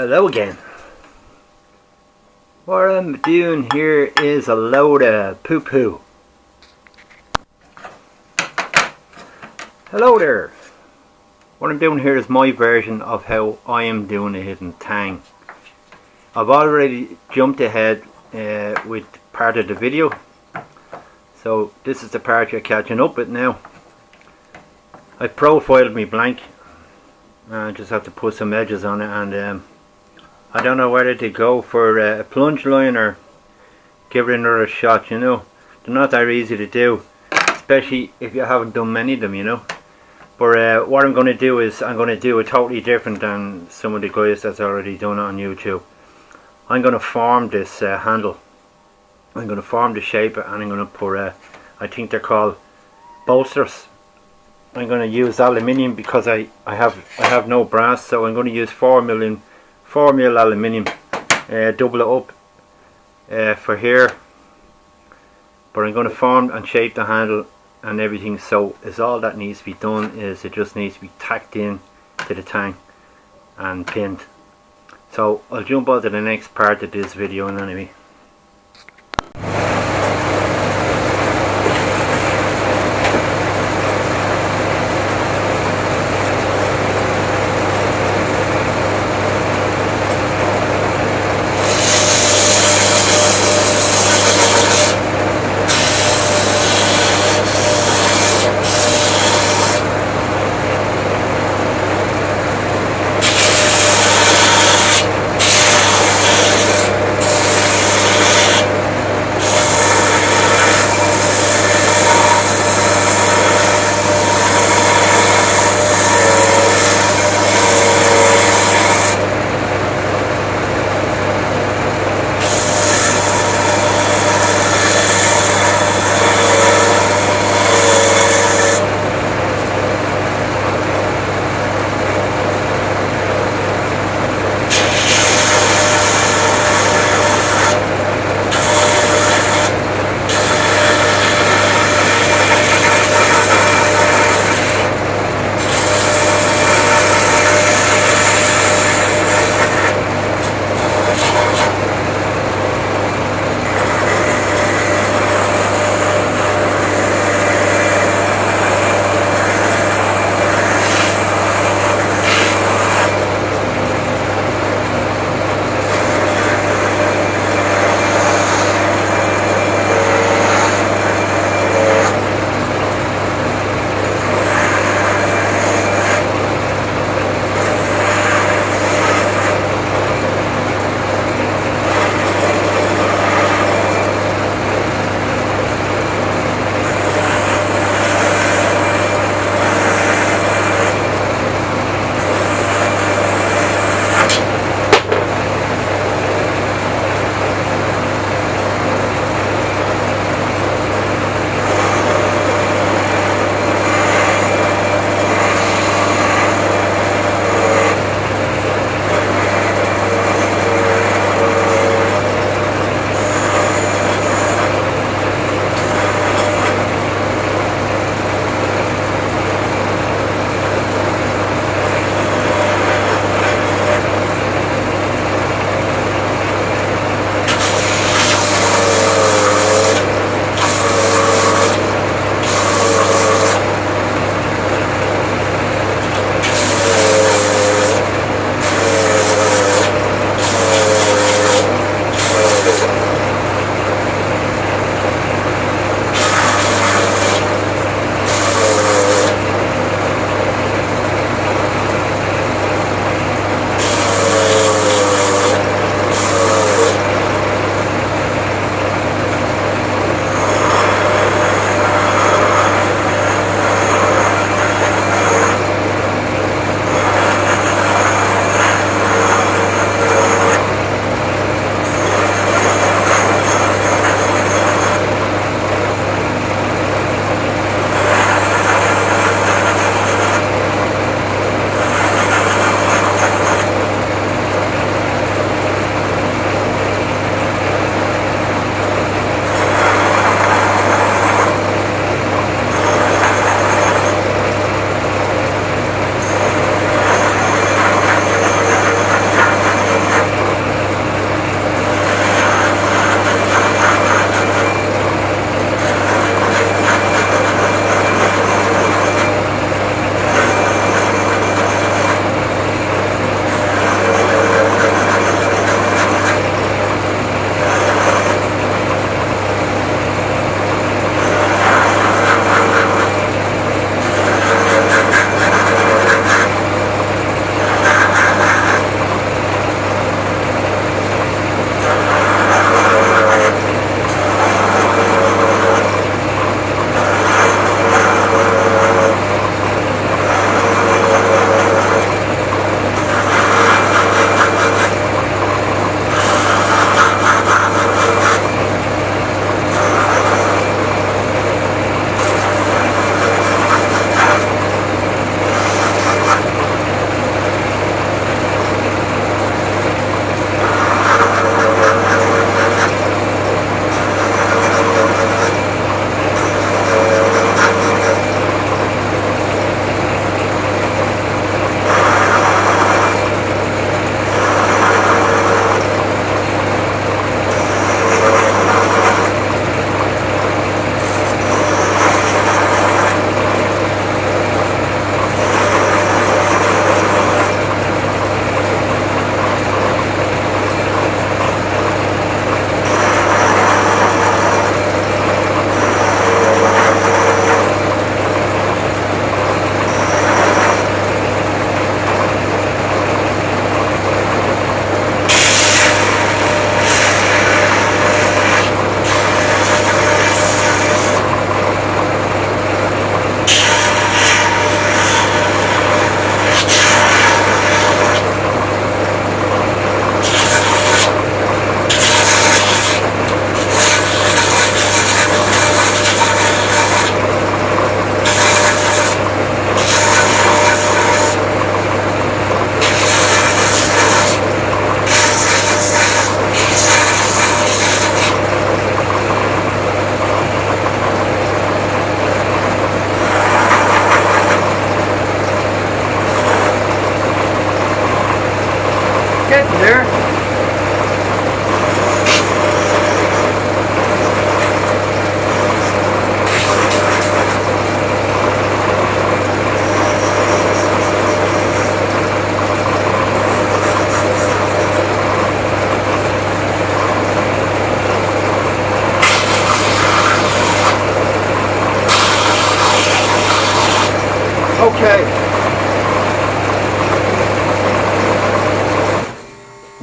Hello again. What I'm doing here is a load of poo-poo. Hello there. What I'm doing here is my version of how I am doing it in Tang. I've already jumped ahead with part of the video, so this is the part you're catching up with now. I profiled me blank. I just have to put some edges on it, and I don't know whether to go for a plunge line or give it another shot. You know, they're not that easy to do, especially if you haven't done many of them, you know. But what I'm going to do is I'm going to do it totally different than some of the guys that's already done it on YouTube. I'm going to form this handle. I'm going to form the shape, and I'm going to put I think they're called bolsters. I'm going to use aluminium because I have no brass, so I'm going to use 4mm aluminium. Double it up for here. But I'm going to form and shape the handle and everything, so is all that needs to be done is it just needs to be tacked in to the tank and pinned. So I'll jump on to the next part of this video anyway.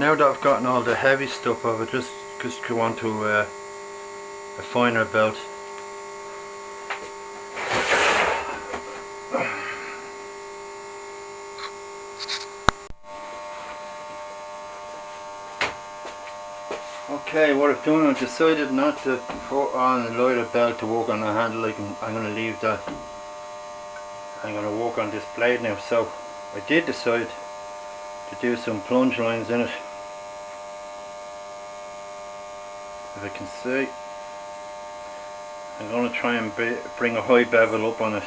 now that I've gotten all the heavy stuff off, I just go on to a finer belt. Okay, what I've done, I've decided not to put on a lighter belt to work on the handle. I'm going to leave that. I'm going to work on this blade now. So I did decide to do some plunge lines in it. If I can see, I'm going to try and bring a high bevel up on it.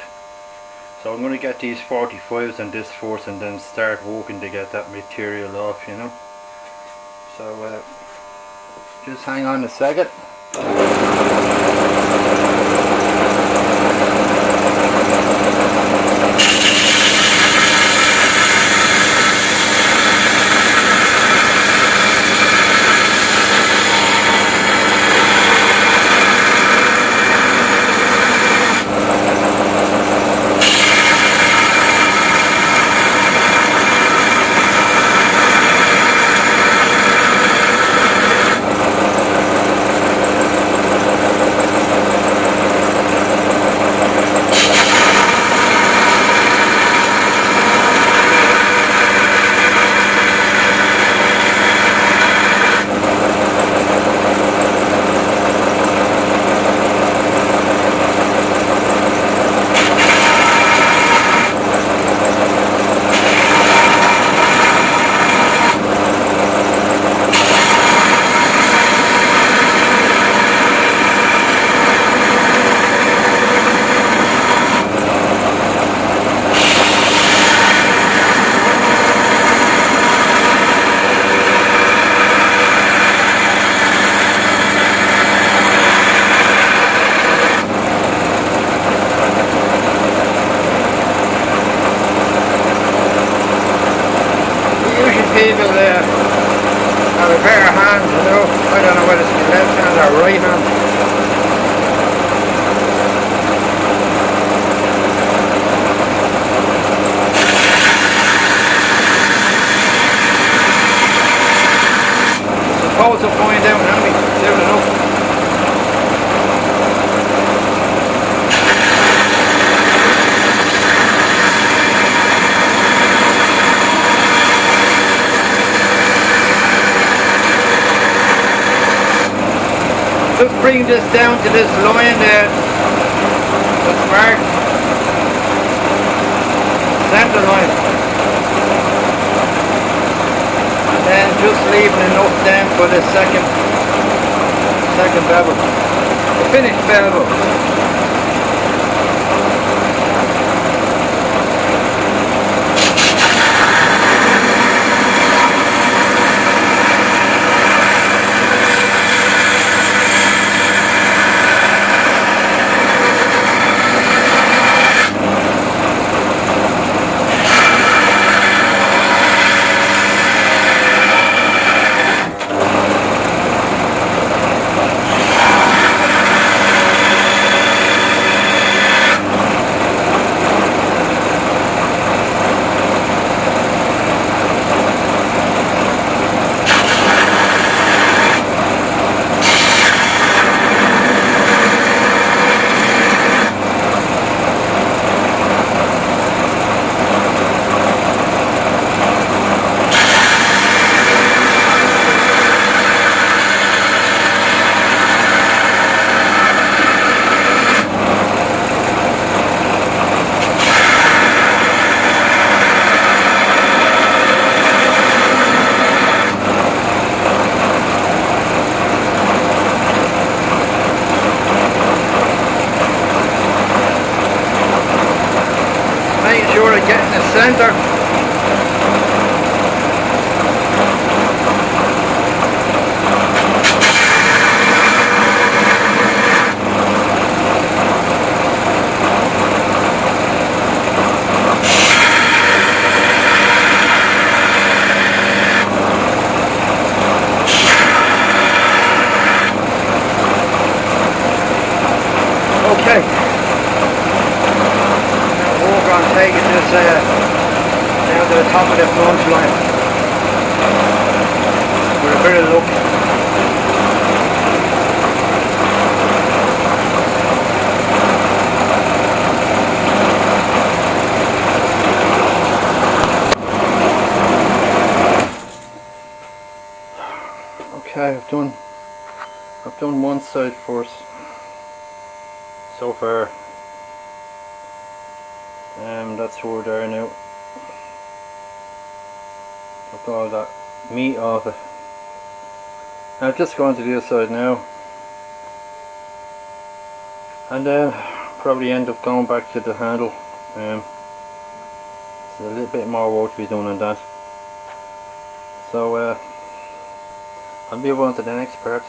So I'm going to get these 45s on this first and then start working to get that material off, you know. So just hang on a second. People have a pair of hands, you know. I don't know whether it's the left hand or right hand. Suppose I'll find out now, soon enough. Just bring this down to this line there, this mark, center line, and then just leaving enough down for the second bevel, the finished bevel. Making sure I get in the center. Okay. Walk on taking this down to the top of the plunge line. a bit of luck. Okay, I've done one side first so far. That's over there now. I've got all that meat off it. I've just gone to the other side now, and probably end up going back to the handle. There's a little bit more work to be done on that. So I'll move on to the next part.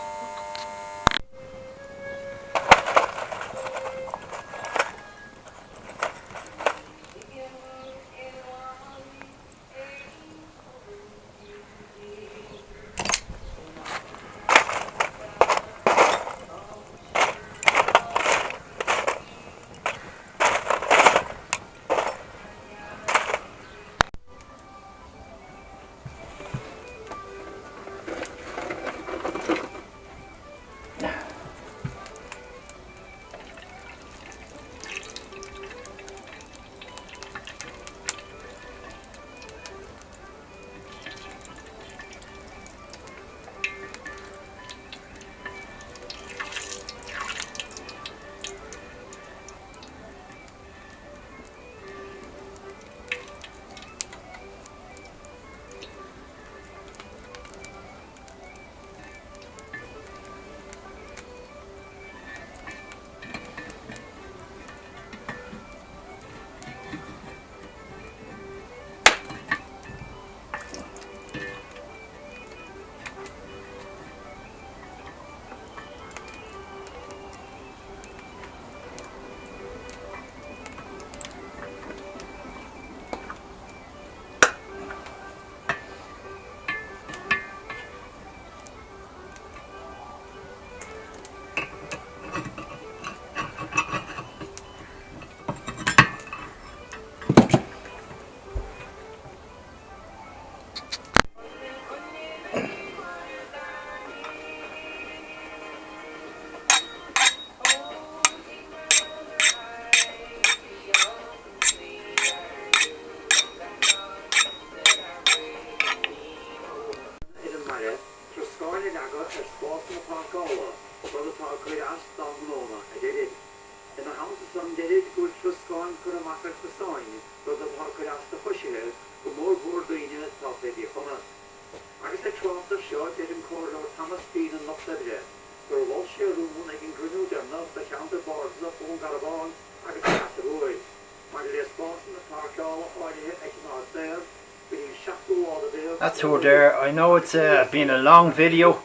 That's over there. I know it's been a long video,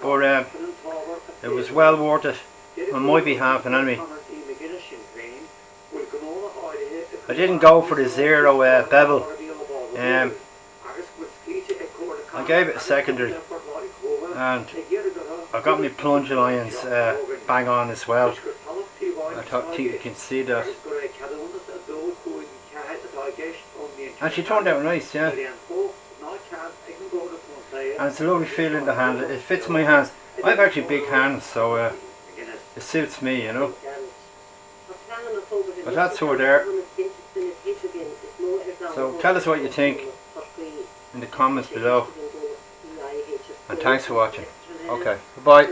but it was well worth it on my behalf and anyway. I didn't go for the zero bevel. I gave it a secondary, and I got my plunging irons bang on as well. I think you can see that. And she turned out nice, yeah. And it's a lovely feel in the hand. It fits my hands. I have actually big hands, so it suits me, you know. But that's over there. So tell us what you think in the comments below. And thanks for watching. Okay, bye.